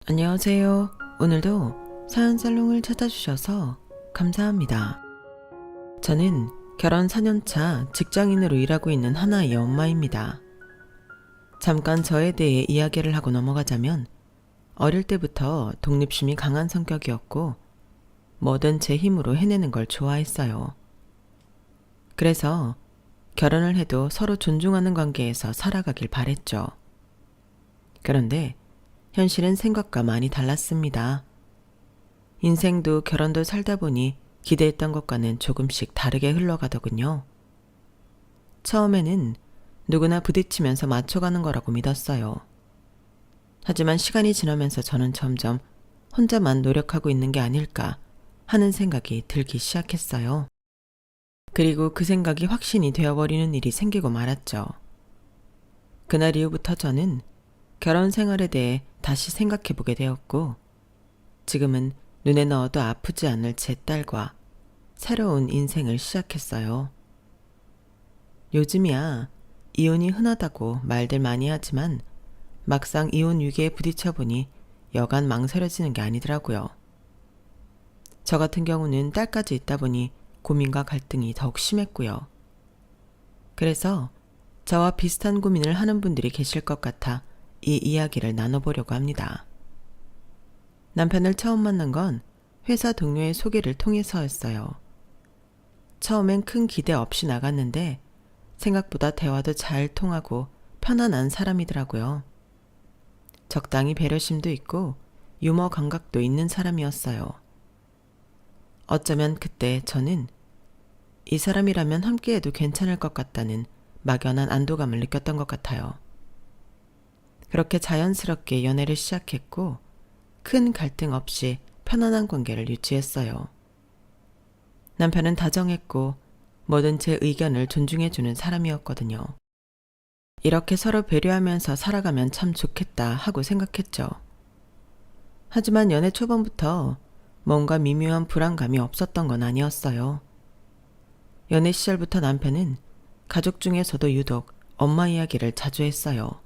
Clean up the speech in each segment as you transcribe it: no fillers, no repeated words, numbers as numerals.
안녕하세요. 오늘도 사연살롱을 찾아주셔서 감사합니다. 저는 결혼 4년차 직장인으로 일하고 있는 하나의 엄마입니다. 잠깐 저에 대해 이야기를 하고 넘어가자면 어릴 때부터 독립심이 강한 성격이었고 뭐든 제 힘으로 해내는 걸 좋아했어요. 그래서 결혼을 해도 서로 존중하는 관계에서 살아가길 바랬죠. 그런데 현실은 생각과 많이 달랐습니다. 인생도 결혼도 살다 보니 기대했던 것과는 조금씩 다르게 흘러가더군요. 처음에는 누구나 부딪히면서 맞춰가는 거라고 믿었어요. 하지만 시간이 지나면서 저는 점점 혼자만 노력하고 있는 게 아닐까 하는 생각이 들기 시작했어요. 그리고 그 생각이 확신이 되어버리는 일이 생기고 말았죠. 그날 이후부터 저는 결혼 생활에 대해 다시 생각해보게 되었고 지금은 눈에 넣어도 아프지 않을 제 딸과 새로운 인생을 시작했어요. 요즘이야 이혼이 흔하다고 말들 많이 하지만 막상 이혼 위기에 부딪혀보니 여간 망설여지는 게 아니더라고요. 저 같은 경우는 딸까지 있다 보니 고민과 갈등이 더욱 심했고요. 그래서 저와 비슷한 고민을 하는 분들이 계실 것 같아 이 이야기를 나눠보려고 합니다. 남편을 처음 만난 건 회사 동료의 소개를 통해서였어요. 처음엔 큰 기대 없이 나갔는데 생각보다 대화도 잘 통하고 편안한 사람이더라고요. 적당히 배려심도 있고 유머 감각도 있는 사람이었어요. 어쩌면 그때 저는 이 사람이라면 함께해도 괜찮을 것 같다는 막연한 안도감을 느꼈던 것 같아요. 그렇게 자연스럽게 연애를 시작했고 큰 갈등 없이 편안한 관계를 유지했어요. 남편은 다정했고 뭐든 제 의견을 존중해주는 사람이었거든요. 이렇게 서로 배려하면서 살아가면 참 좋겠다 하고 생각했죠. 하지만 연애 초반부터 뭔가 미묘한 불안감이 없었던 건 아니었어요. 연애 시절부터 남편은 가족 중에서도 유독 엄마 이야기를 자주 했어요.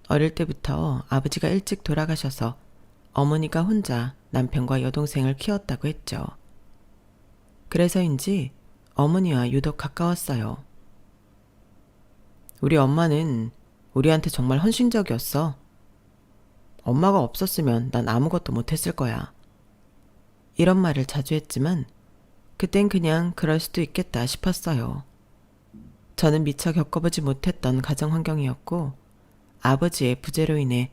어릴 때부터 아버지가 일찍 돌아가셔서 어머니가 혼자 남편과 여동생을 키웠다고 했죠. 그래서인지 어머니와 유독 가까웠어요. 우리 엄마는 우리한테 정말 헌신적이었어. 엄마가 없었으면 난 아무것도 못했을 거야. 이런 말을 자주 했지만 그땐 그냥 그럴 수도 있겠다 싶었어요. 저는 미처 겪어보지 못했던 가정 환경이었고 아버지의 부재로 인해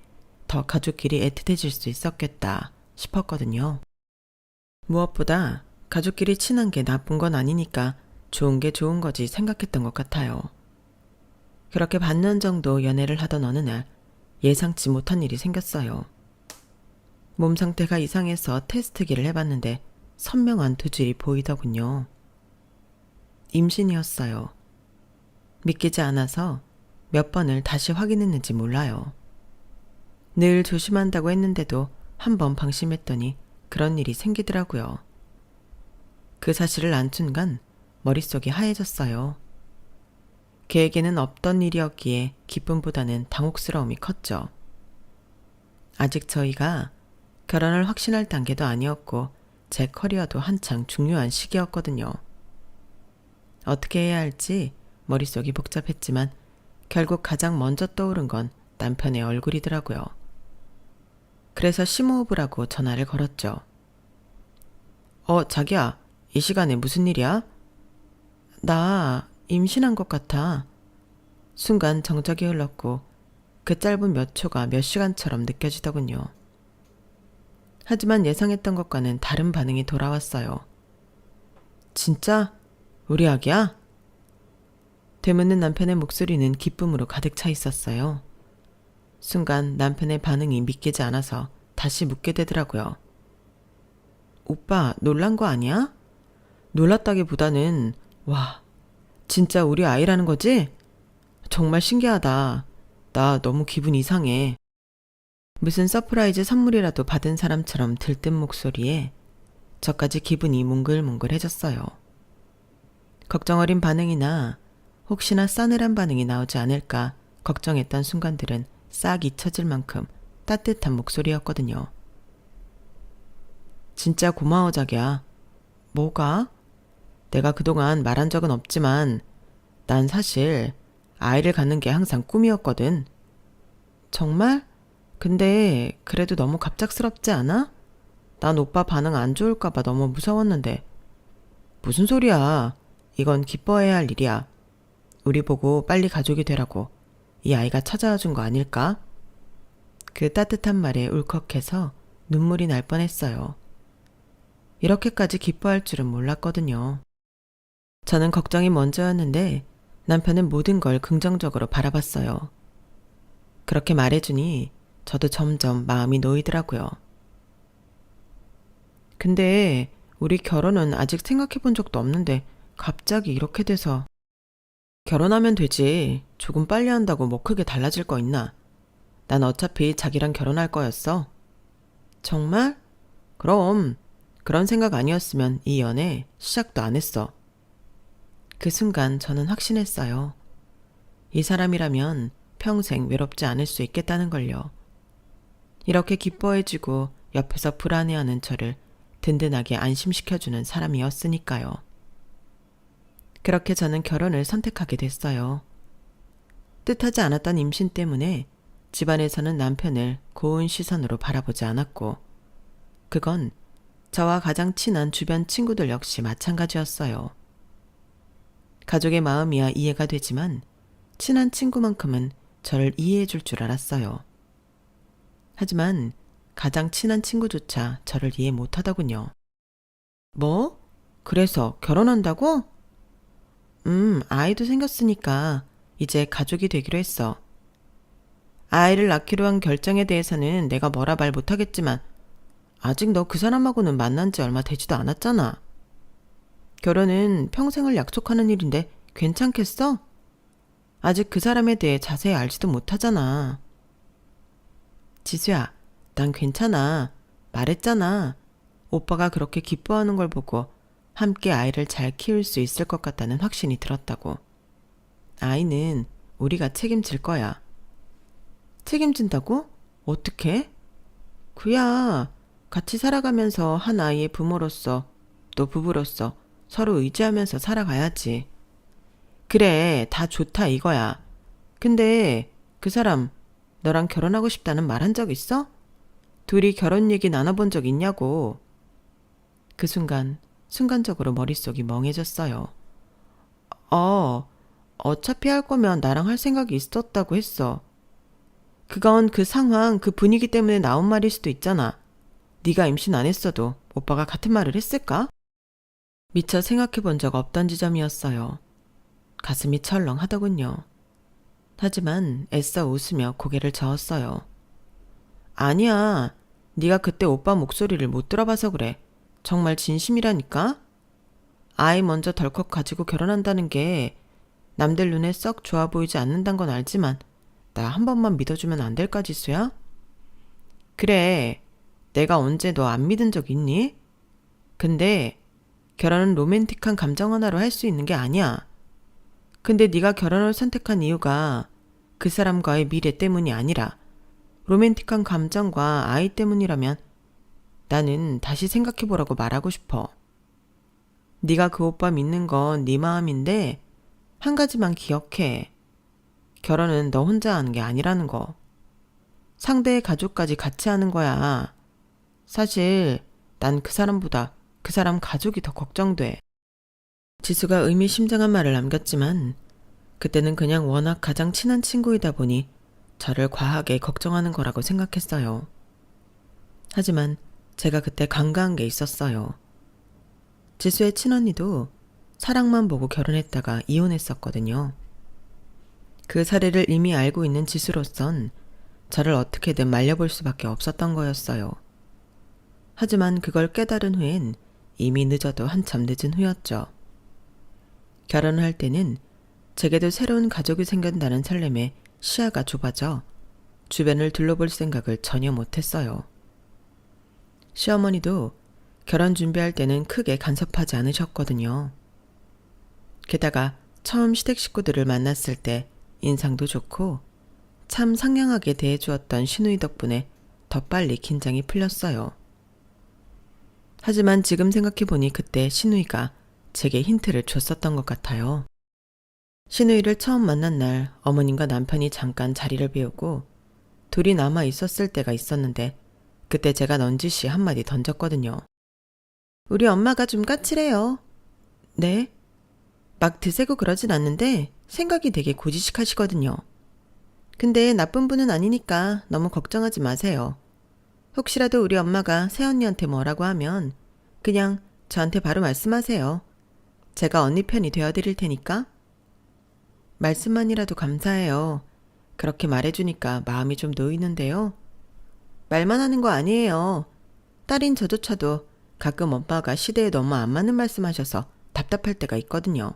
더 가족끼리 애틋해질 수 있었겠다 싶었거든요. 무엇보다 가족끼리 친한 게 나쁜 건 아니니까 좋은 게 좋은 거지 생각했던 것 같아요. 그렇게 반년 정도 연애를 하던 어느 날 예상치 못한 일이 생겼어요. 몸 상태가 이상해서 테스트기를 해봤는데 선명한 두줄이 보이더군요. 임신이었어요. 믿기지 않아서 몇 번을 다시 확인했는지 몰라요. 늘 조심한다고 했는데도 한 번 방심했더니 그런 일이 생기더라고요. 그 사실을 안 순간 머릿속이 하얘졌어요. 계획에는 없던 일이었기에 기쁨보다는 당혹스러움이 컸죠. 아직 저희가 결혼을 확신할 단계도 아니었고 제 커리어도 한창 중요한 시기였거든요. 어떻게 해야 할지 머릿속이 복잡했지만 결국 가장 먼저 떠오른 건 남편의 얼굴이더라고요. 그래서 심호흡을 하고 전화를 걸었죠. 자기야, 이 시간에 무슨 일이야? 나 임신한 것 같아. 순간 정적이 흘렀고 그 짧은 몇 초가 몇 시간처럼 느껴지더군요. 하지만 예상했던 것과는 다른 반응이 돌아왔어요. 진짜? 우리 아기야? 되묻는 남편의 목소리는 기쁨으로 가득 차 있었어요. 순간 남편의 반응이 믿기지 않아서 다시 묻게 되더라고요. 오빠, 놀란 거 아니야? 놀랐다기보다는 와, 진짜 우리 아이라는 거지? 정말 신기하다. 나 너무 기분 이상해. 무슨 서프라이즈 선물이라도 받은 사람처럼 들뜬 목소리에 저까지 기분이 몽글몽글해졌어요. 걱정 어린 반응이나 혹시나 싸늘한 반응이 나오지 않을까 걱정했던 순간들은 싹 잊혀질 만큼 따뜻한 목소리였거든요. 진짜 고마워 자기야. 뭐가? 내가 그동안 말한 적은 없지만 난 사실 아이를 갖는 게 항상 꿈이었거든. 정말? 근데 그래도 너무 갑작스럽지 않아? 난 오빠 반응 안 좋을까봐 너무 무서웠는데. 무슨 소리야. 이건 기뻐해야 할 일이야. 우리 보고 빨리 가족이 되라고 이 아이가 찾아와 준 거 아닐까? 그 따뜻한 말에 울컥해서 눈물이 날 뻔했어요. 이렇게까지 기뻐할 줄은 몰랐거든요. 저는 걱정이 먼저였는데 남편은 모든 걸 긍정적으로 바라봤어요. 그렇게 말해주니 저도 점점 마음이 놓이더라고요. 근데 우리 결혼은 아직 생각해 본 적도 없는데 갑자기 이렇게 돼서. 결혼하면 되지. 조금 빨리 한다고 뭐 크게 달라질 거 있나? 난 어차피 자기랑 결혼할 거였어. 정말? 그럼 그런 생각 아니었으면 이 연애 시작도 안 했어. 그 순간 저는 확신했어요. 이 사람이라면 평생 외롭지 않을 수 있겠다는 걸요. 이렇게 기뻐해주고 옆에서 불안해하는 저를 든든하게 안심시켜주는 사람이었으니까요. 그렇게 저는 결혼을 선택하게 됐어요. 뜻하지 않았던 임신 때문에 집안에서는 남편을 고운 시선으로 바라보지 않았고, 그건 저와 가장 친한 주변 친구들 역시 마찬가지였어요. 가족의 마음이야 이해가 되지만 친한 친구만큼은 저를 이해해 줄 줄 알았어요. 하지만 가장 친한 친구조차 저를 이해 못하더군요. 뭐? 그래서 결혼한다고? 아이도 생겼으니까 이제 가족이 되기로 했어. 아이를 낳기로 한 결정에 대해서는 내가 뭐라 말 못하겠지만 아직 너 그 사람하고는 만난 지 얼마 되지도 않았잖아. 결혼은 평생을 약속하는 일인데 괜찮겠어? 아직 그 사람에 대해 자세히 알지도 못하잖아. 지수야, 난 괜찮아. 말했잖아. 오빠가 그렇게 기뻐하는 걸 보고 함께 아이를 잘 키울 수 있을 것 같다는 확신이 들었다고. 아이는 우리가 책임질 거야. 책임진다고? 어떻게? 그야 같이 살아가면서 한 아이의 부모로서 또 부부로서 서로 의지하면서 살아가야지. 그래, 다 좋다 이거야. 근데 그 사람 너랑 결혼하고 싶다는 말 한 적 있어? 둘이 결혼 얘기 나눠본 적 있냐고. 그 순간적으로 머릿속이 멍해졌어요. 어차피 할 거면 나랑 할 생각이 있었다고 했어. 그건 그 상황, 그 분위기 때문에 나온 말일 수도 있잖아. 네가 임신 안 했어도 오빠가 같은 말을 했을까? 미처 생각해 본 적 없던 지점이었어요. 가슴이 철렁하더군요. 하지만 애써 웃으며 고개를 저었어요. 아니야. 네가 그때 오빠 목소리를 못 들어봐서 그래. 정말 진심이라니까? 아이 먼저 덜컥 가지고 결혼한다는 게 남들 눈에 썩 좋아 보이지 않는단 건 알지만 나 한 번만 믿어주면 안 될까, 지수야? 그래. 내가 언제 너 안 믿은 적 있니? 근데 결혼은 로맨틱한 감정 하나로 할 수 있는 게 아니야. 근데 네가 결혼을 선택한 이유가 그 사람과의 미래 때문이 아니라 로맨틱한 감정과 아이 때문이라면 나는 다시 생각해보라고 말하고 싶어. 네가 그 오빠 믿는 건 네 마음인데 한 가지만 기억해. 결혼은 너 혼자 하는 게 아니라는 거. 상대의 가족까지 같이 하는 거야. 사실 난 그 사람보다 그 사람 가족이 더 걱정돼. 지수가 의미심장한 말을 남겼지만 그때는 그냥 워낙 가장 친한 친구이다 보니 저를 과하게 걱정하는 거라고 생각했어요. 하지만 제가 그때 간과한 게 있었어요. 지수의 친언니도 사랑만 보고 결혼했다가 이혼했었거든요. 그 사례를 이미 알고 있는 지수로선 저를 어떻게든 말려볼 수밖에 없었던 거였어요. 하지만 그걸 깨달은 후엔 이미 늦어도 한참 늦은 후였죠. 결혼을 할 때는 제게도 새로운 가족이 생긴다는 설렘에 시야가 좁아져 주변을 둘러볼 생각을 전혀 못했어요. 시어머니도 결혼 준비할 때는 크게 간섭하지 않으셨거든요. 게다가 처음 시댁 식구들을 만났을 때 인상도 좋고 참 상냥하게 대해주었던 시누이 덕분에 더 빨리 긴장이 풀렸어요. 하지만 지금 생각해보니 그때 신우이가 제게 힌트를 줬었던 것 같아요. 신우이를 처음 만난 날 어머님과 남편이 잠깐 자리를 비우고 둘이 남아 있었을 때가 있었는데 그때 제가 넌지시 한마디 던졌거든요. 우리 엄마가 좀 까칠해요. 네? 막 드세고 그러진 않는데 생각이 되게 고지식하시거든요. 근데 나쁜 분은 아니니까 너무 걱정하지 마세요. 혹시라도 우리 엄마가 새언니한테 뭐라고 하면 그냥 저한테 바로 말씀하세요. 제가 언니 편이 되어드릴 테니까. 말씀만이라도 감사해요. 그렇게 말해주니까 마음이 좀 놓이는데요. 말만 하는 거 아니에요. 딸인 저조차도 가끔 엄마가 시대에 너무 안 맞는 말씀하셔서 답답할 때가 있거든요.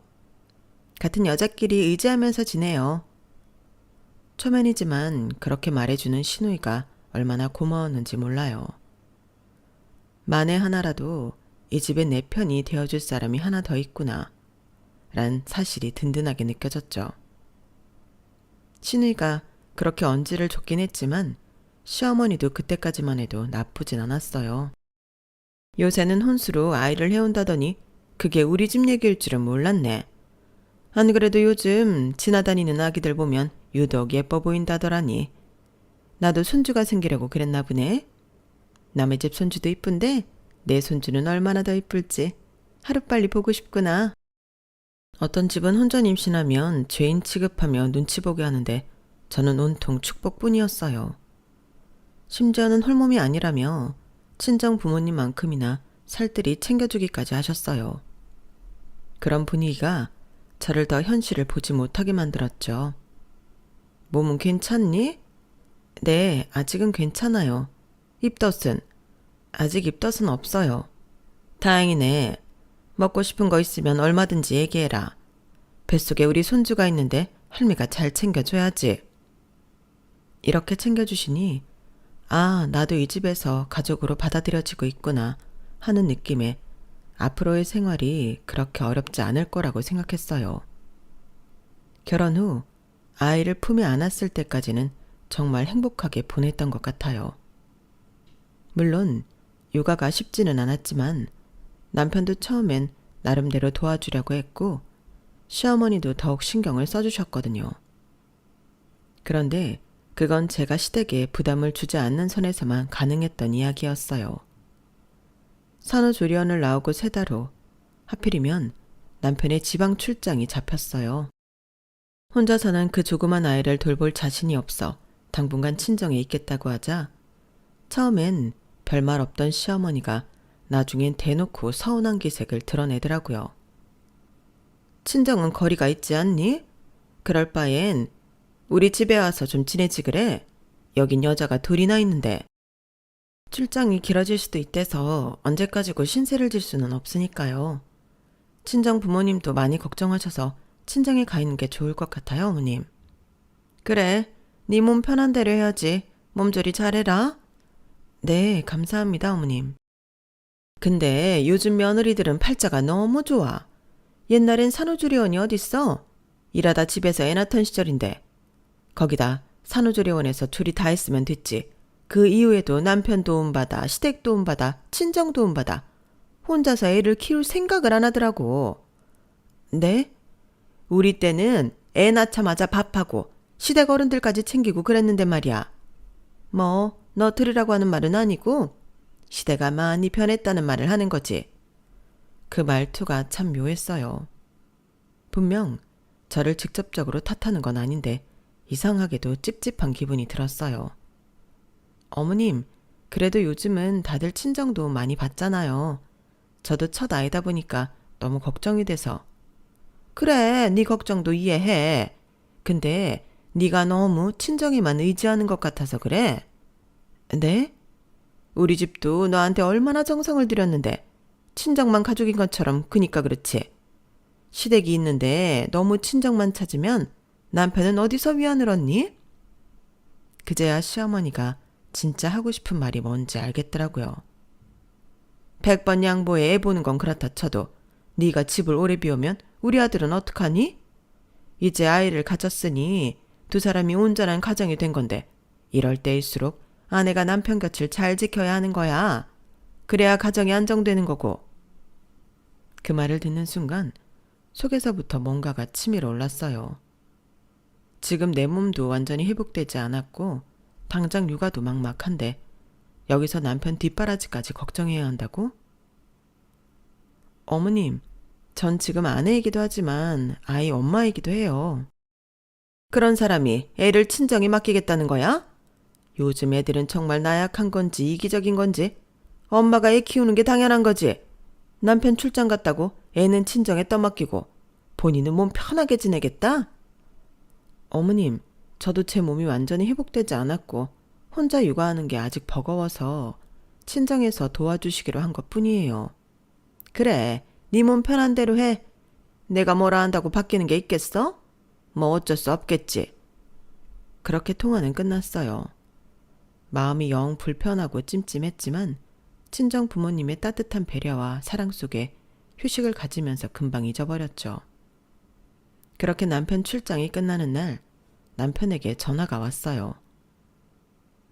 같은 여자끼리 의지하면서 지내요. 초면이지만 그렇게 말해주는 신우이가 얼마나 고마웠는지 몰라요. 만에 하나라도 이 집에 내 편이 되어줄 사람이 하나 더 있구나 란 사실이 든든하게 느껴졌죠. 신우이가 그렇게 언지를 줬긴 했지만 시어머니도 그때까지만 해도 나쁘진 않았어요. 요새는 혼수로 아이를 해온다더니 그게 우리 집 얘기일 줄은 몰랐네. 안 그래도 요즘 지나다니는 아기들 보면 유독 예뻐 보인다더라니. 나도 손주가 생기려고 그랬나 보네. 남의 집 손주도 이쁜데 내 손주는 얼마나 더 이쁠지 하루빨리 보고 싶구나. 어떤 집은 혼전 임신하면 죄인 취급하며 눈치 보게 하는데 저는 온통 축복뿐이었어요. 심지어는 홀몸이 아니라며 친정 부모님만큼이나 살뜰히 챙겨주기까지 하셨어요. 그런 분위기가 저를 더 현실을 보지 못하게 만들었죠. 몸은 괜찮니? 네, 아직은 괜찮아요. 입덧은? 아직 입덧은 없어요. 다행이네. 먹고 싶은 거 있으면 얼마든지 얘기해라. 뱃속에 우리 손주가 있는데 할미가 잘 챙겨줘야지. 이렇게 챙겨주시니 아, 나도 이 집에서 가족으로 받아들여지고 있구나 하는 느낌에 앞으로의 생활이 그렇게 어렵지 않을 거라고 생각했어요. 결혼 후 아이를 품에 안았을 때까지는 정말 행복하게 보냈던 것 같아요. 물론 육아가 쉽지는 않았지만 남편도 처음엔 나름대로 도와주려고 했고 시어머니도 더욱 신경을 써주셨거든요. 그런데 그건 제가 시댁에 부담을 주지 않는 선에서만 가능했던 이야기였어요. 산후조리원을 나오고 3달 후 하필이면 남편의 지방 출장이 잡혔어요. 혼자서는 그 조그만 아이를 돌볼 자신이 없어 당분간 친정에 있겠다고 하자 처음엔 별말 없던 시어머니가 나중엔 대놓고 서운한 기색을 드러내더라고요. 친정은 거리가 있지 않니? 그럴 바엔 우리 집에 와서 좀 지내지 그래? 여긴 여자가 둘이나 있는데. 출장이 길어질 수도 있대서 언제까지고 신세를 질 수는 없으니까요. 친정 부모님도 많이 걱정하셔서 친정에 가 있는 게 좋을 것 같아요, 어머님. 그래, 네 몸 편한 대로 해야지. 몸조리 잘해라. 네, 감사합니다, 어머님. 근데 요즘 며느리들은 팔자가 너무 좋아. 옛날엔 산후조리원이 어딨어? 일하다 집에서 애 낳던 시절인데. 거기다 산후조리원에서 조리 다 했으면 됐지. 그 이후에도 남편 도움받아, 시댁 도움받아, 친정 도움받아. 혼자서 애를 키울 생각을 안 하더라고. 네? 우리 때는 애 낳자마자 밥하고 시댁 어른들까지 챙기고 그랬는데 말이야. 뭐 너 들으라고 하는 말은 아니고 시대가 많이 변했다는 말을 하는 거지. 그 말투가 참 묘했어요. 분명 저를 직접적으로 탓하는 건 아닌데 이상하게도 찝찝한 기분이 들었어요. 어머님, 그래도 요즘은 다들 친정도 많이 받잖아요. 저도 첫 아이다 보니까 너무 걱정이 돼서. 그래, 네 걱정도 이해해. 근데 네가 너무 친정에만 의지하는 것 같아서 그래. 네? 우리 집도 너한테 얼마나 정성을 들였는데 친정만 가족인 것처럼 그니까 그렇지. 시댁이 있는데 너무 친정만 찾으면 남편은 어디서 위안을 얻니? 그제야 시어머니가 진짜 하고 싶은 말이 뭔지 알겠더라고요. 100번 양보해 애 보는 건 그렇다 쳐도 네가 집을 오래 비우면 우리 아들은 어떡하니? 이제 아이를 가졌으니 두 사람이 온전한 가정이 된 건데 이럴 때일수록 아내가 남편 곁을 잘 지켜야 하는 거야. 그래야 가정이 안정되는 거고. 그 말을 듣는 순간 속에서부터 뭔가가 치밀어 올랐어요. 지금 내 몸도 완전히 회복되지 않았고 당장 육아도 막막한데 여기서 남편 뒷바라지까지 걱정해야 한다고? 어머님, 전 지금 아내이기도 하지만 아이 엄마이기도 해요. 그런 사람이 애를 친정에 맡기겠다는 거야? 요즘 애들은 정말 나약한 건지 이기적인 건지 엄마가 애 키우는 게 당연한 거지. 남편 출장 갔다고 애는 친정에 떠맡기고 본인은 몸 편하게 지내겠다? 어머님, 저도 제 몸이 완전히 회복되지 않았고 혼자 육아하는 게 아직 버거워서 친정에서 도와주시기로 한 것뿐이에요. 그래, 네 몸 편한 대로 해. 내가 뭐라 한다고 바뀌는 게 있겠어? 뭐 어쩔 수 없겠지. 그렇게 통화는 끝났어요. 마음이 영 불편하고 찜찜했지만 친정 부모님의 따뜻한 배려와 사랑 속에 휴식을 가지면서 금방 잊어버렸죠. 그렇게 남편 출장이 끝나는 날 남편에게 전화가 왔어요.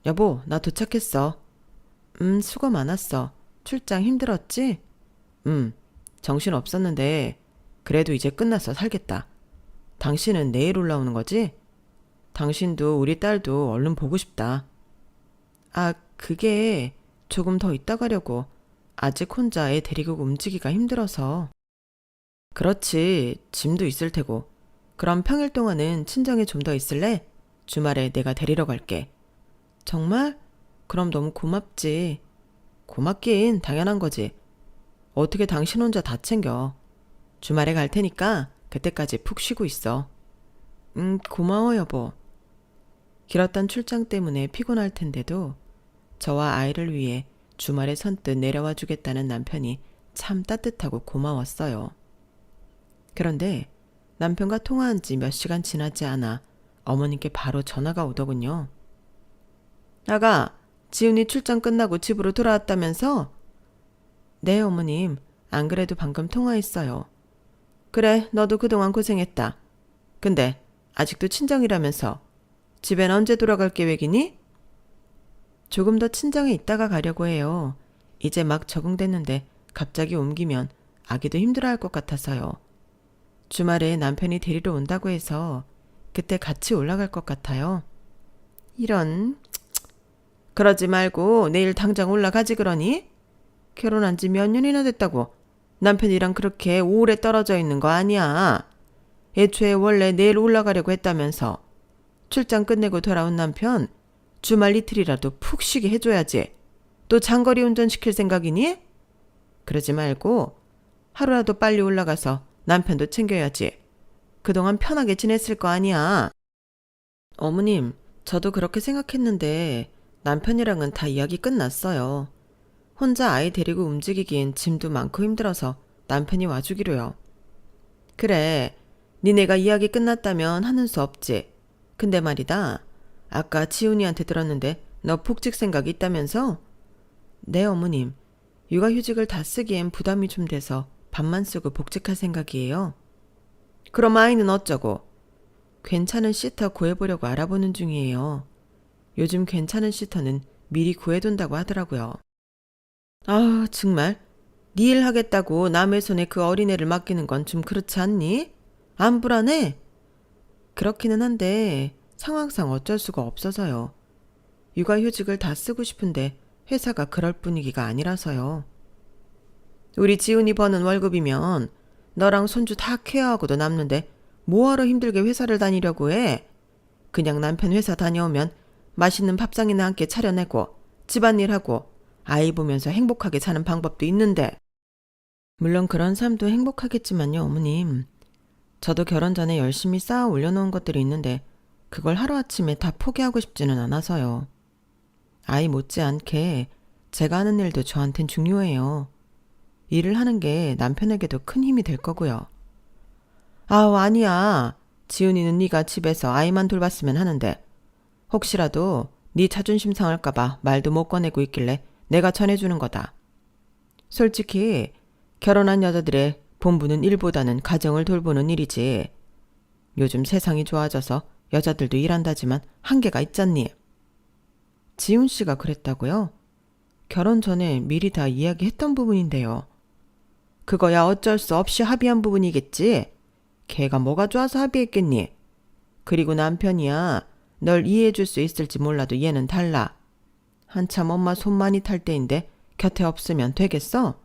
여보, 나 도착했어. 수고 많았어. 출장 힘들었지? 정신 없었는데 그래도 이제 끝나서 살겠다. 당신은 내일 올라오는 거지? 당신도 우리 딸도 얼른 보고 싶다. 아, 그게 조금 더 있다 가려고. 아직 혼자 애 데리고 움직이기가 힘들어서. 그렇지, 짐도 있을 테고. 그럼 평일 동안은 친정에 좀 더 있을래? 주말에 내가 데리러 갈게. 정말? 그럼 너무 고맙지. 고맙긴 당연한 거지. 어떻게 당신 혼자 다 챙겨. 주말에 갈 테니까 그때까지 푹 쉬고 있어. 고마워 여보. 길었던 출장 때문에 피곤할 텐데도 저와 아이를 위해 주말에 선뜻 내려와 주겠다는 남편이 참 따뜻하고 고마웠어요. 그런데 남편과 통화한 지 몇 시간 지나지 않아 어머님께 바로 전화가 오더군요. 아가, 지훈이 출장 끝나고 집으로 돌아왔다면서? 네, 어머님. 안 그래도 방금 통화했어요. 그래, 너도 그동안 고생했다. 근데 아직도 친정이라면서 집엔 언제 돌아갈 계획이니? 조금 더 친정에 있다가 가려고 해요. 이제 막 적응됐는데 갑자기 옮기면 아기도 힘들어할 것 같아서요. 주말에 남편이 데리러 온다고 해서 그때 같이 올라갈 것 같아요. 이런... 그러지 말고 내일 당장 올라가지 그러니? 결혼한 지 몇 년이나 됐다고 남편이랑 그렇게 오래 떨어져 있는 거 아니야. 애초에 원래 내일 올라가려고 했다면서. 출장 끝내고 돌아온 남편 주말 이틀이라도 푹 쉬게 해줘야지. 또 장거리 운전시킬 생각이니? 그러지 말고 하루라도 빨리 올라가서 남편도 챙겨야지. 그동안 편하게 지냈을 거 아니야. 어머님, 저도 그렇게 생각했는데 남편이랑은 다 이야기 끝났어요. 혼자 아이 데리고 움직이기엔 짐도 많고 힘들어서 남편이 와주기로요. 그래, 니네가 이야기 끝났다면 하는 수 없지. 근데 말이다, 아까 지훈이한테 들었는데 너 복직 생각이 있다면서? 네, 어머님. 육아휴직을 다 쓰기엔 부담이 좀 돼서 반만 쓰고 복직할 생각이에요. 그럼 아이는 어쩌고? 괜찮은 시터 구해보려고 알아보는 중이에요. 요즘 괜찮은 시터는 미리 구해둔다고 하더라고요. 아, 정말? 네 일 하겠다고 남의 손에 그 어린애를 맡기는 건 좀 그렇지 않니? 안 불안해? 그렇기는 한데 상황상 어쩔 수가 없어서요. 육아휴직을 다 쓰고 싶은데 회사가 그럴 분위기가 아니라서요. 우리 지훈이 버는 월급이면 너랑 손주 다 케어하고도 남는데 뭐하러 힘들게 회사를 다니려고 해? 그냥 남편 회사 다녀오면 맛있는 밥상이나 함께 차려내고 집안일하고 아이 보면서 행복하게 사는 방법도 있는데. 물론 그런 삶도 행복하겠지만요, 어머님. 저도 결혼 전에 열심히 쌓아 올려놓은 것들이 있는데 그걸 하루아침에 다 포기하고 싶지는 않아서요. 아이 못지않게 제가 하는 일도 저한텐 중요해요. 일을 하는 게 남편에게도 큰 힘이 될 거고요. 아우, 아니야. 지훈이는 네가 집에서 아이만 돌봤으면 하는데 혹시라도 네 자존심 상할까봐 말도 못 꺼내고 있길래 내가 전해주는 거다. 솔직히 결혼한 여자들의 본분은 일보다는 가정을 돌보는 일이지. 요즘 세상이 좋아져서 여자들도 일한다지만 한계가 있잖니. 지훈 씨가 그랬다고요? 결혼 전에 미리 다 이야기했던 부분인데요. 그거야 어쩔 수 없이 합의한 부분이겠지. 걔가 뭐가 좋아서 합의했겠니? 그리고 남편이야. 널 이해해줄 수 있을지 몰라도 얘는 달라. 한참 엄마 손 많이 탈 때인데 곁에 없으면 되겠어?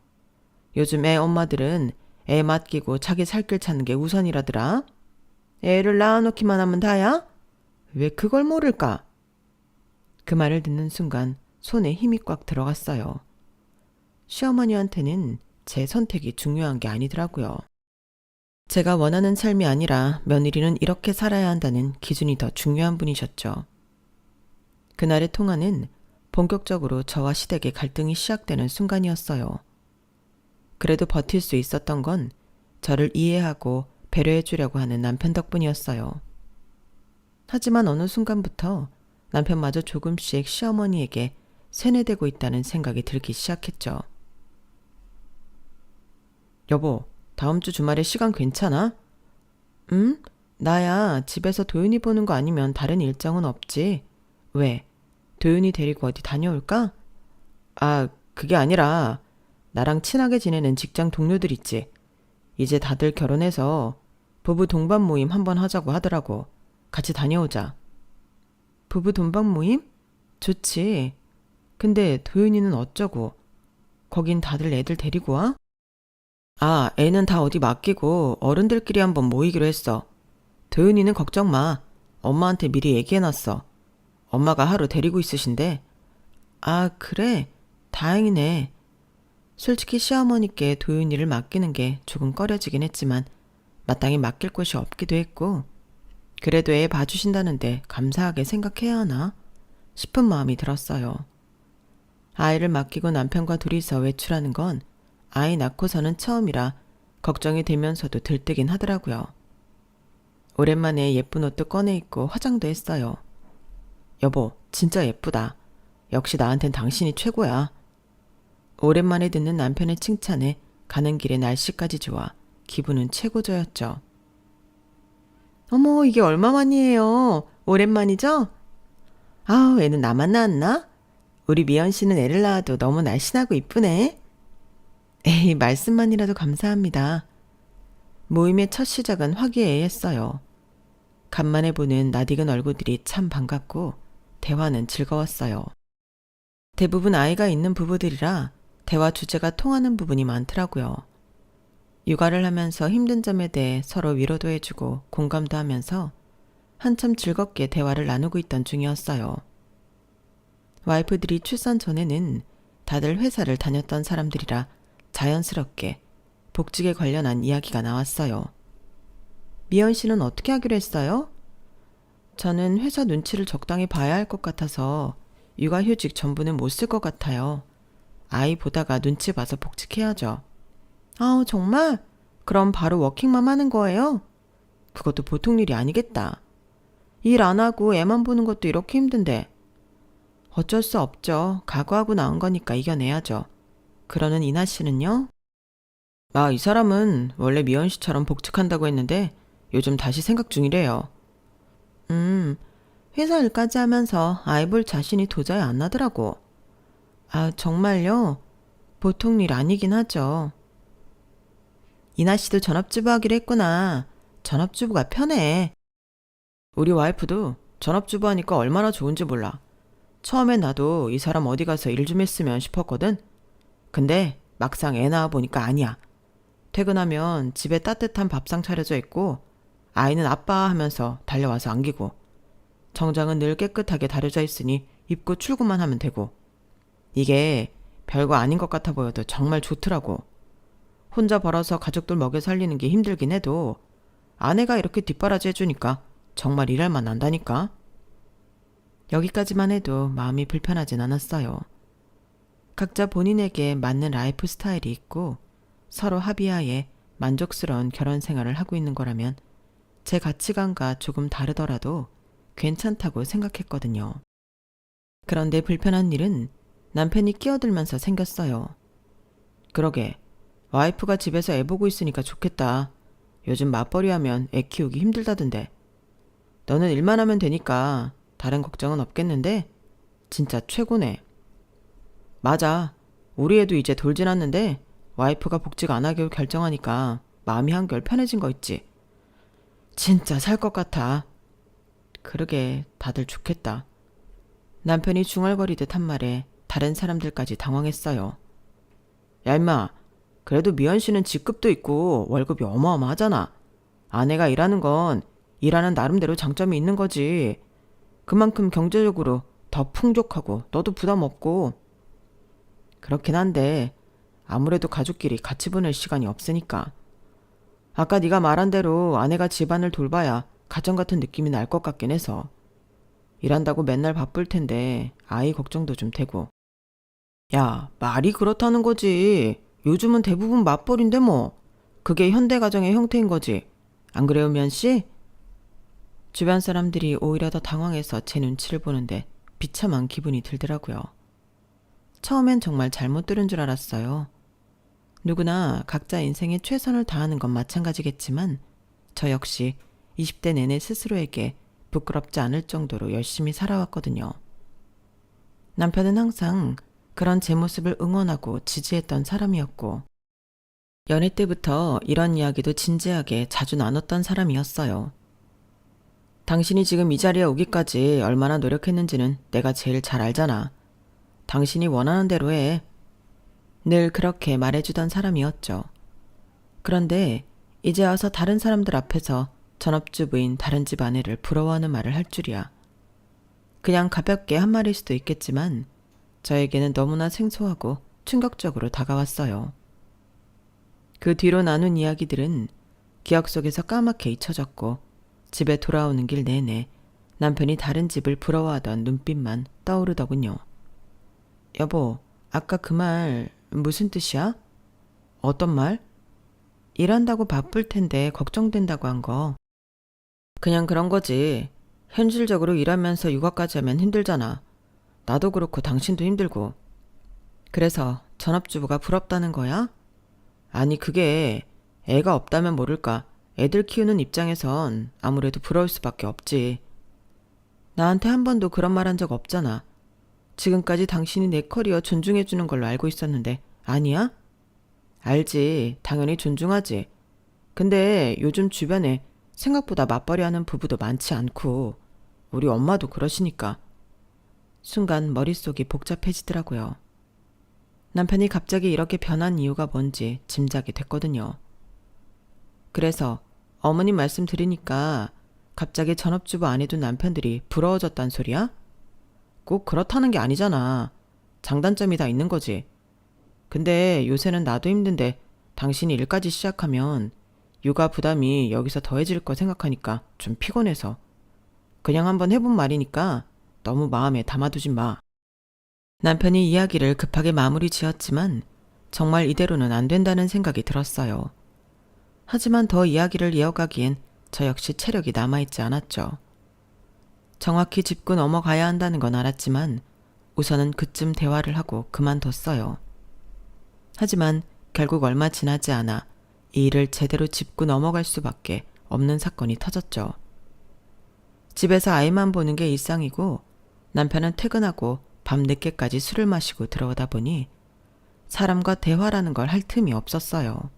요즘 애 엄마들은 애 맡기고 자기 살 길 찾는 게 우선이라더라. 애를 낳아놓기만 하면 다야? 왜 그걸 모를까? 그 말을 듣는 순간 손에 힘이 꽉 들어갔어요. 시어머니한테는 제 선택이 중요한 게 아니더라고요. 제가 원하는 삶이 아니라 며느리는 이렇게 살아야 한다는 기준이 더 중요한 분이셨죠. 그날의 통화는 본격적으로 저와 시댁의 갈등이 시작되는 순간이었어요. 그래도 버틸 수 있었던 건 저를 이해하고 배려해 주려고 하는 남편 덕분이었어요. 하지만 어느 순간부터 남편마저 조금씩 시어머니에게 세뇌되고 있다는 생각이 들기 시작했죠. 여보, 다음 주 주말에 시간 괜찮아? 응? 나야 집에서 도윤이 보는 거 아니면 다른 일정은 없지. 왜? 도윤이 데리고 어디 다녀올까? 아, 그게 아니라 나랑 친하게 지내는 직장 동료들 있지. 이제 다들 결혼해서 부부 동반 모임 한번 하자고 하더라고. 같이 다녀오자. 부부 동반 모임? 좋지. 근데 도윤이는 어쩌고? 거긴 다들 애들 데리고 와? 아, 애는 다 어디 맡기고 어른들끼리 한번 모이기로 했어. 도윤이는 걱정 마. 엄마한테 미리 얘기해놨어. 엄마가 하루 데리고 있으신데. 아, 그래? 다행이네. 솔직히 시어머니께 도윤이를 맡기는 게 조금 꺼려지긴 했지만 마땅히 맡길 곳이 없기도 했고, 그래도 애 봐주신다는데 감사하게 생각해야 하나 싶은 마음이 들었어요. 아이를 맡기고 남편과 둘이서 외출하는 건 아이 낳고서는 처음이라 걱정이 되면서도 들뜨긴 하더라고요. 오랜만에 예쁜 옷도 꺼내 입고 화장도 했어요. 여보, 진짜 예쁘다. 역시 나한텐 당신이 최고야. 오랜만에 듣는 남편의 칭찬에 가는 길에 날씨까지 좋아 기분은 최고조였죠. 어머, 이게 얼마만이에요? 오랜만이죠? 아우, 애는 나만 낳았나? 우리 미연 씨는 애를 낳아도 너무 날씬하고 이쁘네. 에이, 말씀만이라도 감사합니다. 모임의 첫 시작은 화기애애했어요. 간만에 보는 낯익은 얼굴들이 참 반갑고 대화는 즐거웠어요. 대부분 아이가 있는 부부들이라 대화 주제가 통하는 부분이 많더라고요. 육아를 하면서 힘든 점에 대해 서로 위로도 해주고 공감도 하면서 한참 즐겁게 대화를 나누고 있던 중이었어요. 와이프들이 출산 전에는 다들 회사를 다녔던 사람들이라 자연스럽게 복직에 관련한 이야기가 나왔어요. 미연 씨는 어떻게 하기로 했어요? 저는 회사 눈치를 적당히 봐야 할 것 같아서 육아휴직 전부는 못 쓸 것 같아요. 아이 보다가 눈치 봐서 복직해야죠. 아우, 정말? 그럼 바로 워킹맘 하는 거예요? 그것도 보통 일이 아니겠다. 일 안 하고 애만 보는 것도 이렇게 힘든데. 어쩔 수 없죠. 각오하고 나온 거니까 이겨내야죠. 그러는 이나 씨는요? 아, 이 사람은 원래 미연 씨처럼 복직한다고 했는데 요즘 다시 생각 중이래요. 회사 일까지 하면서 아이 볼 자신이 도저히 안 나더라고. 아, 정말요? 보통 일 아니긴 하죠. 이나 씨도 전업주부 하기로 했구나. 전업주부가 편해. 우리 와이프도 전업주부 하니까 얼마나 좋은지 몰라. 처음엔 나도 이 사람 어디 가서 일 좀 했으면 싶었거든. 근데 막상 애 낳아 보니까 아니야. 퇴근하면 집에 따뜻한 밥상 차려져 있고 아이는 아빠 하면서 달려와서 안기고 정장은 늘 깨끗하게 다려져 있으니 입고 출근만 하면 되고 이게 별거 아닌 것 같아 보여도 정말 좋더라고. 혼자 벌어서 가족들 먹여 살리는 게 힘들긴 해도 아내가 이렇게 뒷바라지 해주니까 정말 일할 만 난다니까. 여기까지만 해도 마음이 불편하진 않았어요. 각자 본인에게 맞는 라이프 스타일이 있고 서로 합의하에 만족스러운 결혼 생활을 하고 있는 거라면 제 가치관과 조금 다르더라도 괜찮다고 생각했거든요. 그런데 불편한 일은 남편이 끼어들면서 생겼어요. 그러게, 와이프가 집에서 애 보고 있으니까 좋겠다. 요즘 맞벌이 하면 애 키우기 힘들다던데. 너는 일만 하면 되니까 다른 걱정은 없겠는데? 진짜 최고네. 맞아. 우리 애도 이제 돌 지났는데 와이프가 복직 안 하기로 결정하니까 마음이 한결 편해진 거 있지. 진짜 살 것 같아. 그러게 다들 좋겠다. 남편이 중얼거리듯 한 말에 다른 사람들까지 당황했어요. 야 임마, 그래도 미연 씨는 직급도 있고 월급이 어마어마하잖아. 아내가 일하는 건 일하는 나름대로 장점이 있는 거지. 그만큼 경제적으로 더 풍족하고 너도 부담 없고. 그렇긴 한데 아무래도 가족끼리 같이 보낼 시간이 없으니까. 아까 네가 말한 대로 아내가 집안을 돌봐야 가정 같은 느낌이 날 것 같긴 해서. 일한다고 맨날 바쁠 텐데 아이 걱정도 좀 되고. 야, 말이 그렇다는 거지. 요즘은 대부분 맞벌인데 뭐. 그게 현대 가정의 형태인 거지. 안 그래요, 면 씨? 주변 사람들이 오히려 더 당황해서 제 눈치를 보는데 비참한 기분이 들더라고요. 처음엔 정말 잘못 들은 줄 알았어요. 누구나 각자 인생에 최선을 다하는 건 마찬가지겠지만 저 역시 20대 내내 스스로에게 부끄럽지 않을 정도로 열심히 살아왔거든요. 남편은 항상 그런 제 모습을 응원하고 지지했던 사람이었고 연애 때부터 이런 이야기도 진지하게 자주 나눴던 사람이었어요. 당신이 지금 이 자리에 오기까지 얼마나 노력했는지는 내가 제일 잘 알잖아. 당신이 원하는 대로 해. 늘 그렇게 말해주던 사람이었죠. 그런데 이제 와서 다른 사람들 앞에서 전업주부인 다른 집 아내를 부러워하는 말을 할 줄이야. 그냥 가볍게 한 말일 수도 있겠지만 저에게는 너무나 생소하고 충격적으로 다가왔어요. 그 뒤로 나눈 이야기들은 기억 속에서 까맣게 잊혀졌고 집에 돌아오는 길 내내 남편이 다른 집을 부러워하던 눈빛만 떠오르더군요. 여보, 아까 그 말 무슨 뜻이야? 어떤 말? 일한다고 바쁠 텐데 걱정된다고 한 거. 그냥 그런 거지. 현실적으로 일하면서 육아까지 하면 힘들잖아. 나도 그렇고 당신도 힘들고. 그래서 전업주부가 부럽다는 거야? 아니 그게 애가 없다면 모를까. 애들 키우는 입장에선 아무래도 부러울 수밖에 없지. 나한테 한 번도 그런 말 한 적 없잖아. 지금까지 당신이 내 커리어 존중해주는 걸로 알고 있었는데 아니야? 알지. 당연히 존중하지. 근데 요즘 주변에 생각보다 맞벌이 하는 부부도 많지 않고 우리 엄마도 그러시니까. 순간 머릿속이 복잡해지더라고요. 남편이 갑자기 이렇게 변한 이유가 뭔지 짐작이 됐거든요. 그래서 어머님 말씀 들으니까 갑자기 전업주부 안 해둔 남편들이 부러워졌단 소리야? 꼭 그렇다는 게 아니잖아. 장단점이 다 있는 거지. 근데 요새는 나도 힘든데 당신이 일까지 시작하면 육아 부담이 여기서 더해질 거 생각하니까 좀 피곤해서. 그냥 한번 해본 말이니까 너무 마음에 담아두지 마. 남편이 이야기를 급하게 마무리 지었지만 정말 이대로는 안 된다는 생각이 들었어요. 하지만 더 이야기를 이어가기엔 저 역시 체력이 남아있지 않았죠. 정확히 짚고 넘어가야 한다는 건 알았지만 우선은 그쯤 대화를 하고 그만뒀어요. 하지만 결국 얼마 지나지 않아 이 일을 제대로 짚고 넘어갈 수밖에 없는 사건이 터졌죠. 집에서 아이만 보는 게 일상이고 남편은 퇴근하고 밤 늦게까지 술을 마시고 들어오다 보니 사람과 대화라는 걸 할 틈이 없었어요.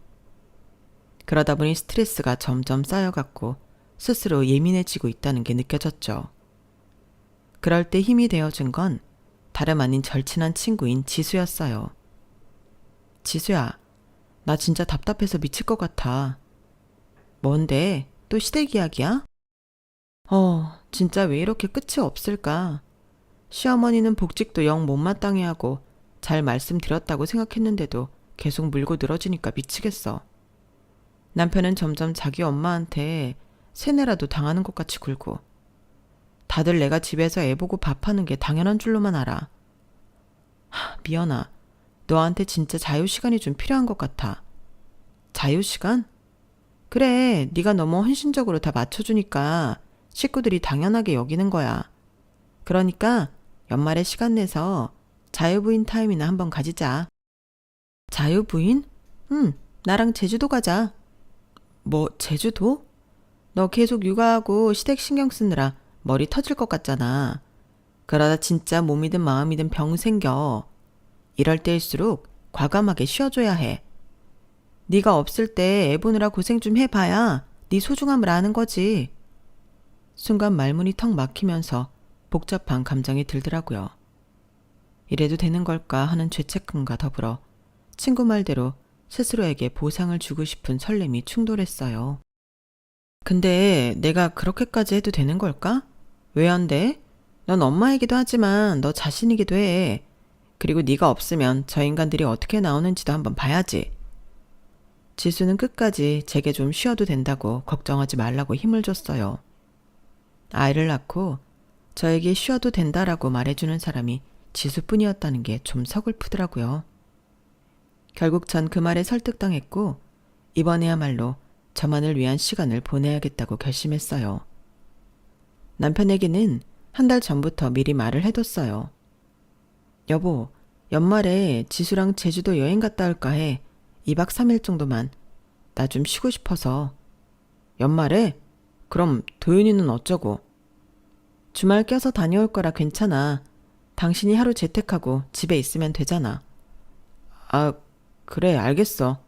그러다 보니 스트레스가 점점 쌓여갔고 스스로 예민해지고 있다는 게 느껴졌죠. 그럴 때 힘이 되어준 건 다름 아닌 절친한 친구인 지수였어요. 지수야, 나 진짜 답답해서 미칠 것 같아. 뭔데? 또 시댁 이야기야? 진짜 왜 이렇게 끝이 없을까? 시어머니는 복직도 영 못마땅해 하고 잘 말씀드렸다고 생각했는데도 계속 물고 늘어지니까 미치겠어. 남편은 점점 자기 엄마한테 세뇌라도 당하는 것 같이 굴고 다들 내가 집에서 애 보고 밥하는 게 당연한 줄로만 알아. 미연아, 너한테 진짜 자유시간이 좀 필요한 것 같아. 자유시간? 그래, 네가 너무 헌신적으로 다 맞춰주니까 식구들이 당연하게 여기는 거야. 그러니까 연말에 시간 내서 자유부인 타임이나 한번 가지자. 자유부인? 응, 나랑 제주도 가자. 뭐 제주도? 너 계속 육아하고 시댁 신경 쓰느라 머리 터질 것 같잖아. 그러다 진짜 몸이든 마음이든 병 생겨. 이럴 때일수록 과감하게 쉬어줘야 해. 네가 없을 때 애 보느라 고생 좀 해봐야 네 소중함을 아는 거지. 순간 말문이 턱 막히면서 복잡한 감정이 들더라고요. 이래도 되는 걸까 하는 죄책감과 더불어 친구 말대로 스스로에게 보상을 주고 싶은 설렘이 충돌했어요. 근데 내가 그렇게까지 해도 되는 걸까? 왜 안 돼? 넌 엄마이기도 하지만 너 자신이기도 해. 그리고 네가 없으면 저 인간들이 어떻게 나오는지도 한번 봐야지. 지수는 끝까지 제게 좀 쉬어도 된다고 걱정하지 말라고 힘을 줬어요. 아이를 낳고 저에게 쉬어도 된다라고 말해주는 사람이 지수뿐이었다는 게 좀 서글프더라고요. 결국 전 그 말에 설득당했고 이번에야말로 저만을 위한 시간을 보내야겠다고 결심했어요. 남편에게는 한 달 전부터 미리 말을 해뒀어요. 여보, 연말에 지수랑 제주도 여행 갔다 올까 해. 2박 3일 정도만. 나 좀 쉬고 싶어서. 연말에? 그럼 도윤이는 어쩌고? 주말 껴서 다녀올 거라 괜찮아. 당신이 하루 재택하고 집에 있으면 되잖아. 아, 그래, 알겠어.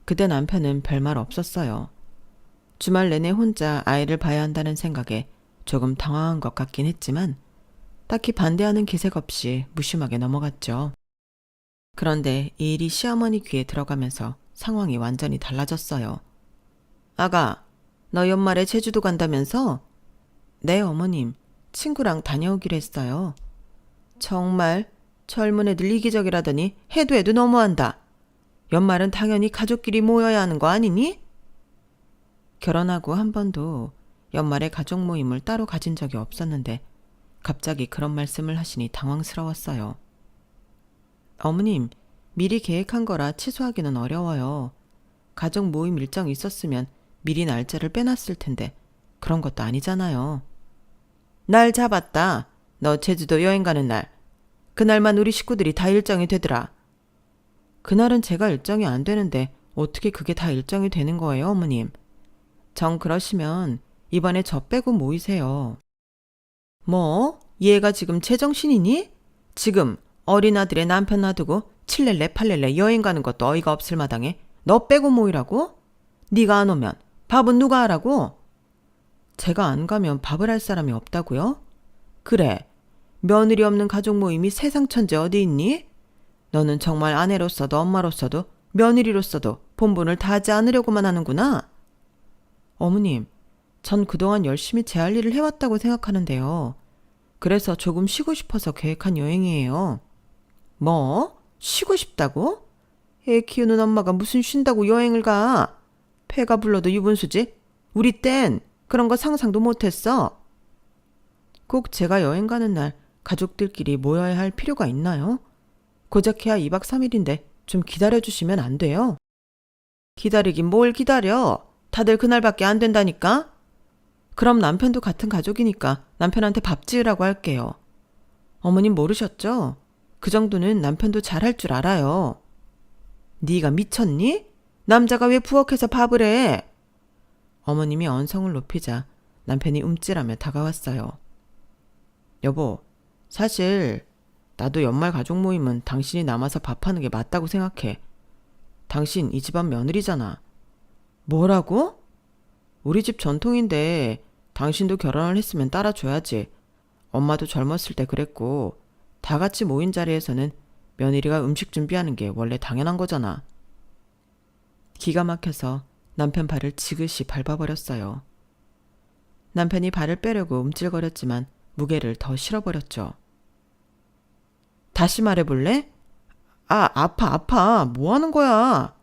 그때 남편은 별말 없었어요. 주말 내내 혼자 아이를 봐야 한다는 생각에 조금 당황한 것 같긴 했지만 딱히 반대하는 기색 없이 무심하게 넘어갔죠. 그런데 이 일이 시어머니 귀에 들어가면서 상황이 완전히 달라졌어요. 아가, 너 연말에 제주도 간다면서? 네, 어머님. 친구랑 다녀오기로 했어요. 정말 젊은 애들 이기적이라더니 해도 해도 너무한다. 연말은 당연히 가족끼리 모여야 하는 거 아니니? 결혼하고 한 번도 연말에 가족 모임을 따로 가진 적이 없었는데 갑자기 그런 말씀을 하시니 당황스러웠어요. 어머님, 미리 계획한 거라 취소하기는 어려워요. 가족 모임 일정이 있었으면 미리 날짜를 빼놨을 텐데 그런 것도 아니잖아요. 날 잡았다. 너 제주도 여행 가는 날. 그날만 우리 식구들이 다 일정이 되더라. 그날은 제가 일정이 안 되는데 어떻게 그게 다 일정이 되는 거예요, 어머님? 정 그러시면 이번에 저 빼고 모이세요. 뭐? 얘가 지금 제정신이니? 지금 어린아들의 남편 놔두고 칠렐레 팔렐레 여행 가는 것도 어이가 없을 마당에 너 빼고 모이라고? 네가 안 오면 밥은 누가 하라고? 제가 안 가면 밥을 할 사람이 없다고요? 그래, 며느리 없는 가족 모임이 세상 천재 어디 있니? 너는 정말 아내로서도 엄마로서도 며느리로서도 본분을 다하지 않으려고만 하는구나. 어머님, 전 그동안 열심히 제 할 일을 해왔다고 생각하는데요. 그래서 조금 쉬고 싶어서 계획한 여행이에요. 뭐? 쉬고 싶다고? 애 키우는 엄마가 무슨 쉰다고 여행을 가? 배가 불러도 유분수지? 우리 땐 그런 거 상상도 못했어. 꼭 제가 여행 가는 날 가족들끼리 모여야 할 필요가 있나요? 고작해야 2박 3일인데 좀 기다려주시면 안 돼요? 기다리긴 뭘 기다려. 다들 그날밖에 안 된다니까? 그럼 남편도 같은 가족이니까 남편한테 밥 지으라고 할게요. 어머님 모르셨죠? 그 정도는 남편도 잘할 줄 알아요. 네가 미쳤니? 남자가 왜 부엌에서 밥을 해? 어머님이 언성을 높이자 남편이 움찔하며 다가왔어요. 여보, 사실 나도 연말 가족 모임은 당신이 남아서 밥하는 게 맞다고 생각해. 당신 이 집안 며느리잖아. 뭐라고? 우리 집 전통인데 당신도 결혼을 했으면 따라줘야지. 엄마도 젊었을 때 그랬고 다 같이 모인 자리에서는 며느리가 음식 준비하는 게 원래 당연한 거잖아. 기가 막혀서 남편 발을 지그시 밟아버렸어요. 남편이 발을 빼려고 움찔거렸지만 무게를 더 실어버렸죠. 다시 말해볼래? 아, 아파. 뭐 하는 거야?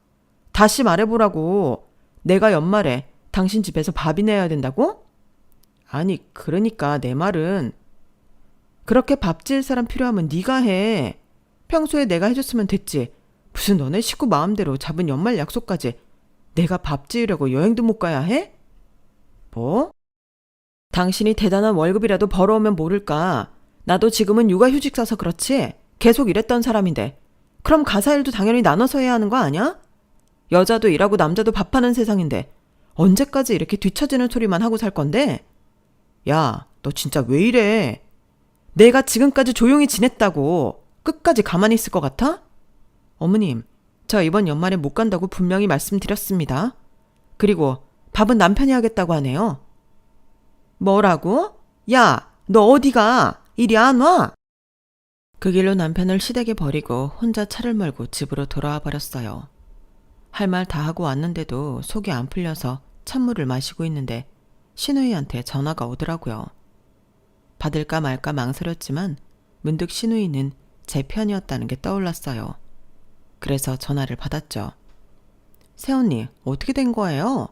다시 말해보라고. 내가 연말에 당신 집에서 밥이 내야 된다고? 아니, 그러니까 내 말은 그렇게 밥 지을 사람 필요하면 네가 해. 평소에 내가 해줬으면 됐지. 무슨 너네 식구 마음대로 잡은 연말 약속까지 내가 밥 지으려고 여행도 못 가야 해? 뭐? 당신이 대단한 월급이라도 벌어오면 모를까. 나도 지금은 육아휴직 써서 그렇지. 계속 일했던 사람인데. 그럼 가사 일도 당연히 나눠서 해야 하는 거 아니야? 여자도 일하고 남자도 밥하는 세상인데 언제까지 이렇게 뒤처지는 소리만 하고 살 건데? 야, 너 진짜 왜 이래? 내가 지금까지 조용히 지냈다고 끝까지 가만히 있을 것 같아? 어머님, 저 이번 연말에 못 간다고 분명히 말씀드렸습니다. 그리고 밥은 남편이 하겠다고 하네요. 뭐라고? 야, 너 어디가? 이리 안 와? 그 길로 남편을 시댁에 버리고 혼자 차를 몰고 집으로 돌아와 버렸어요. 할 말 다 하고 왔는데도 속이 안 풀려서 찬물을 마시고 있는데 신우이한테 전화가 오더라고요. 받을까 말까 망설였지만 문득 신우이는 제 편이었다는 게 떠올랐어요. 그래서 전화를 받았죠. 새언니, 어떻게 된 거예요?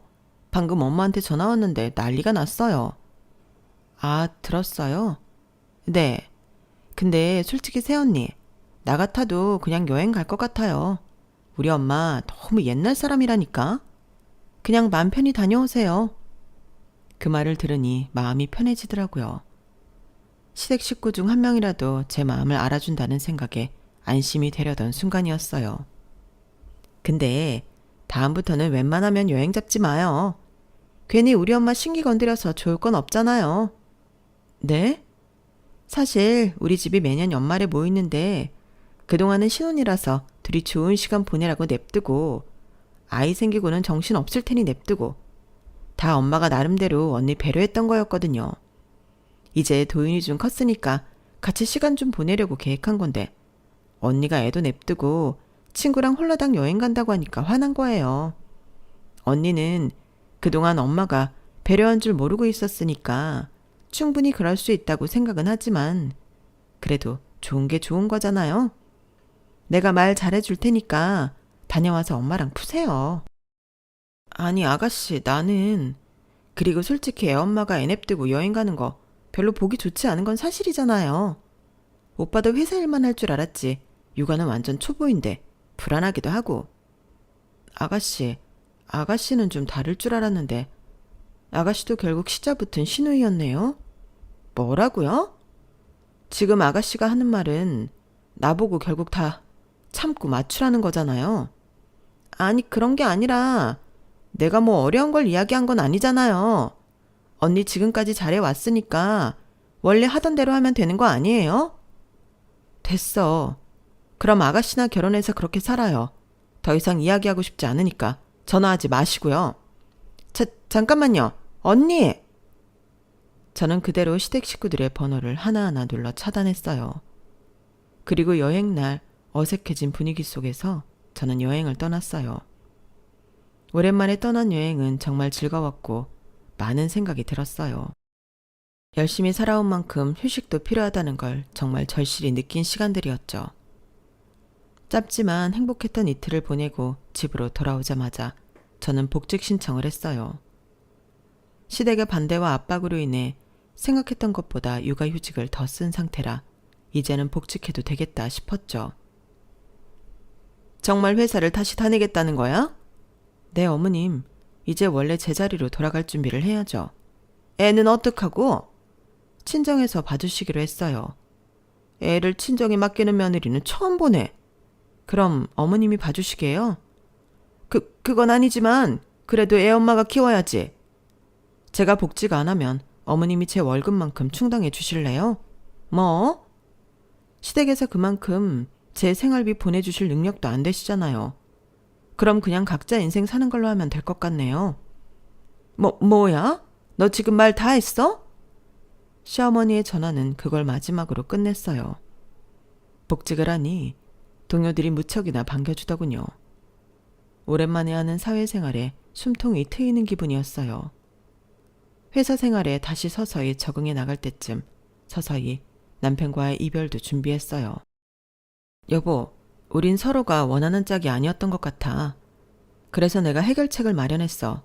방금 엄마한테 전화 왔는데 난리가 났어요. 아, 들었어요? 네. 근데 솔직히 새언니, 나 같아도 그냥 여행 갈 것 같아요. 우리 엄마 너무 옛날 사람이라니까. 그냥 맘 편히 다녀오세요. 그 말을 들으니 마음이 편해지더라고요. 시댁 식구 중 한 명이라도 제 마음을 알아준다는 생각에 안심이 되려던 순간이었어요. 근데 다음부터는 웬만하면 여행 잡지 마요. 괜히 우리 엄마 신기 건드려서 좋을 건 없잖아요. 네? 사실 우리 집이 매년 연말에 모이는데 그동안은 신혼이라서 둘이 좋은 시간 보내라고 냅두고 아이 생기고는 정신 없을 테니 냅두고 다 엄마가 나름대로 언니 배려했던 거였거든요. 이제 도윤이 좀 컸으니까 같이 시간 좀 보내려고 계획한 건데 언니가 애도 냅두고 친구랑 홀라당 여행 간다고 하니까 화난 거예요. 언니는 그동안 엄마가 배려한 줄 모르고 있었으니까 충분히 그럴 수 있다고 생각은 하지만 그래도 좋은 게 좋은 거잖아요. 내가 말 잘해줄 테니까 다녀와서 엄마랑 푸세요. 아니 아가씨 나는 그리고 솔직히 애엄마가 애 냅두고 여행 가는 거 별로 보기 좋지 않은 건 사실이잖아요. 오빠도 회사 일만 할 줄 알았지 육아는 완전 초보인데 불안하기도 하고. 아가씨는 좀 다를 줄 알았는데 아가씨도 결국 시자 붙은 신우이였네요. 뭐라고요? 지금 아가씨가 하는 말은 나보고 결국 다 참고 맞추라는 거잖아요. 아니 그런 게 아니라 내가 뭐 어려운 걸 이야기한 건 아니잖아요. 언니 지금까지 잘해왔으니까 원래 하던 대로 하면 되는 거 아니에요? 됐어. 그럼 아가씨나 결혼해서 그렇게 살아요. 더 이상 이야기하고 싶지 않으니까 전화하지 마시고요. 잠깐만요. 언니! 저는 그대로 시댁 식구들의 번호를 하나하나 눌러 차단했어요. 그리고 여행날 어색해진 분위기 속에서 저는 여행을 떠났어요. 오랜만에 떠난 여행은 정말 즐거웠고 많은 생각이 들었어요. 열심히 살아온 만큼 휴식도 필요하다는 걸 정말 절실히 느낀 시간들이었죠. 짧지만 행복했던 이틀을 보내고 집으로 돌아오자마자 저는 복직 신청을 했어요. 시댁의 반대와 압박으로 인해 생각했던 것보다 육아휴직을 더 쓴 상태라 이제는 복직해도 되겠다 싶었죠. 정말 회사를 다시 다니겠다는 거야? 네, 어머님. 이제 원래 제자리로 돌아갈 준비를 해야죠. 애는 어떡하고? 친정에서 봐주시기로 했어요. 애를 친정에 맡기는 며느리는 처음 보네. 그럼 어머님이 봐주시게요? 그건 아니지만 그래도 애 엄마가 키워야지. 제가 복직 안 하면 어머님이 제 월급만큼 충당해 주실래요? 뭐? 시댁에서 그만큼 제 생활비 보내주실 능력도 안 되시잖아요. 그럼 그냥 각자 인생 사는 걸로 하면 될 것 같네요. 뭐야? 너 지금 말 다 했어? 시어머니의 전화는 그걸 마지막으로 끝냈어요. 복직을 하니 동료들이 무척이나 반겨주더군요. 오랜만에 하는 사회생활에 숨통이 트이는 기분이었어요. 회사 생활에 다시 서서히 적응해 나갈 때쯤 서서히 남편과의 이별도 준비했어요. 여보, 우린 서로가 원하는 짝이 아니었던 것 같아. 그래서 내가 해결책을 마련했어.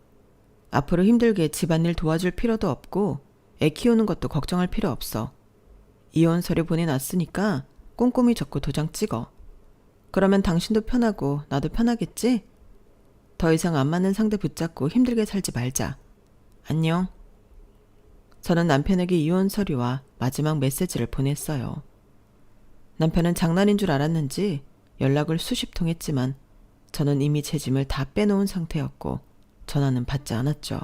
앞으로 힘들게 집안일 도와줄 필요도 없고 애 키우는 것도 걱정할 필요 없어. 이혼 서류 보내놨으니까 꼼꼼히 적고 도장 찍어. 그러면 당신도 편하고 나도 편하겠지? 더 이상 안 맞는 상대 붙잡고 힘들게 살지 말자. 안녕. 저는 남편에게 이혼 서류와 마지막 메시지를 보냈어요. 남편은 장난인 줄 알았는지 연락을 수십 통 했지만 저는 이미 제 짐을 다 빼놓은 상태였고 전화는 받지 않았죠.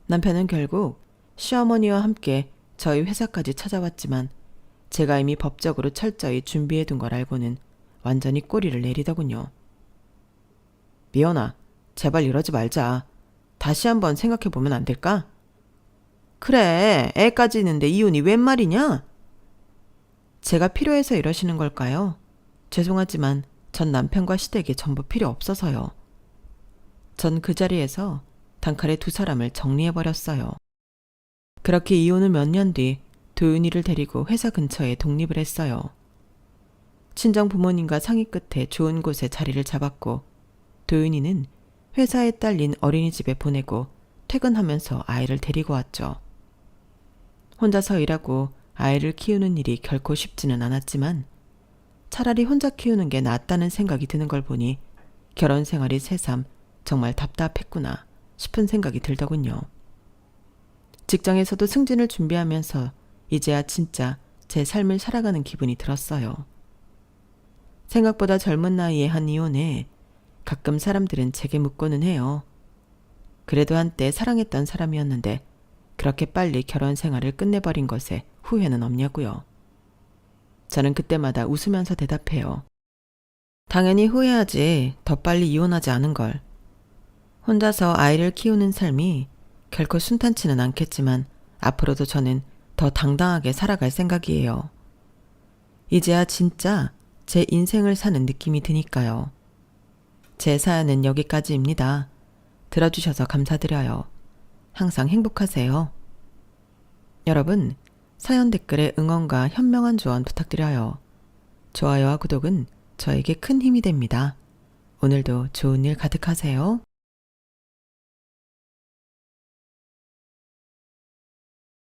남편은 결국 시어머니와 함께 저희 회사까지 찾아왔지만 제가 이미 법적으로 철저히 준비해둔 걸 알고는 완전히 꼬리를 내리더군요. 미연아, 제발 이러지 말자. 다시 한번 생각해보면 안 될까? 그래, 애까지 있는데 이혼이 웬 말이냐? 제가 필요해서 이러시는 걸까요? 죄송하지만 전 남편과 시댁이 전부 필요 없어서요. 전 그 자리에서 단칼에 두 사람을 정리해버렸어요. 그렇게 이혼 후 몇 년 뒤 도윤이를 데리고 회사 근처에 독립을 했어요. 친정 부모님과 상의 끝에 좋은 곳에 자리를 잡았고 도윤이는 회사에 딸린 어린이집에 보내고 퇴근하면서 아이를 데리고 왔죠. 혼자서 일하고 아이를 키우는 일이 결코 쉽지는 않았지만 차라리 혼자 키우는 게 낫다는 생각이 드는 걸 보니 결혼 생활이 새삼 정말 답답했구나 싶은 생각이 들더군요. 직장에서도 승진을 준비하면서 이제야 진짜 제 삶을 살아가는 기분이 들었어요. 생각보다 젊은 나이에 한 이혼에 가끔 사람들은 제게 묻고는 해요. 그래도 한때 사랑했던 사람이었는데 그렇게 빨리 결혼 생활을 끝내버린 것에 후회는 없냐고요. 저는 그때마다 웃으면서 대답해요. 당연히 후회하지. 더 빨리 이혼하지 않은 걸. 혼자서 아이를 키우는 삶이 결코 순탄치는 않겠지만 앞으로도 저는 더 당당하게 살아갈 생각이에요. 이제야 진짜 제 인생을 사는 느낌이 드니까요. 제 사연은 여기까지입니다. 들어주셔서 감사드려요. 항상 행복하세요. 여러분, 사연 댓글에 응원과 현명한 조언 부탁드려요. 좋아요와 구독은 저에게 큰 힘이 됩니다. 오늘도 좋은 일 가득하세요.